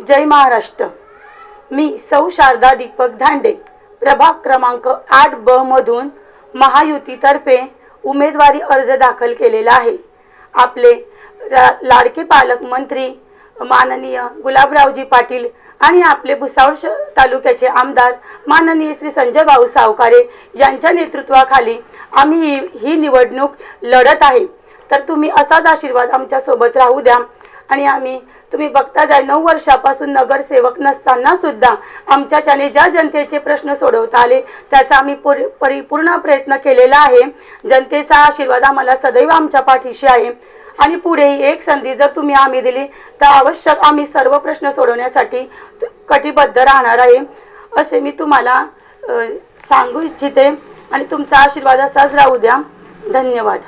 जय महाराष्ट्र। मी सौ शारदा दीपक धांडे, प्रभाग क्रमांक 8 ब मधून महायुतीतर्फे उमेदवारी अर्ज दाखल केलेला आहे। आपले लाडके पालकमंत्री माननीय गुलाबरावजी पाटील आणि आपले भुसावळ तालुक्याचे आमदार माननीय श्री संजय भाऊ सावकारे यांच्या नेतृत्वाखाली आम्ही ही निवडणूक लढत आहे। तर तुम्ही असाच आशीर्वाद आमच्या सोबत राहू द्या। आणि तुम्ही बघता जाय 9 वर्षापासून नगरसेवक नसताना सुद्धा आमच्याच्याने ज्या जनतेचे प्रश्न सोडवता आले त्याचा आम्ही परिपूर्ण प्रयत्न केलेला आहे। जनतेचा आशीर्वाद आम्हाला सदैव आमच्या पाठीशी आहे आणि पुढेही एक संधी जर तुम्ही आम्ही दिली तर आवश्यक आम्ही सर्व प्रश्न सोडवण्यासाठी कटिबद्ध राहणार आहे असे मी तुम्हाला सांगू इच्छिते। आणि तुमचा आशीर्वाद असाच राहू द्या। धन्यवाद।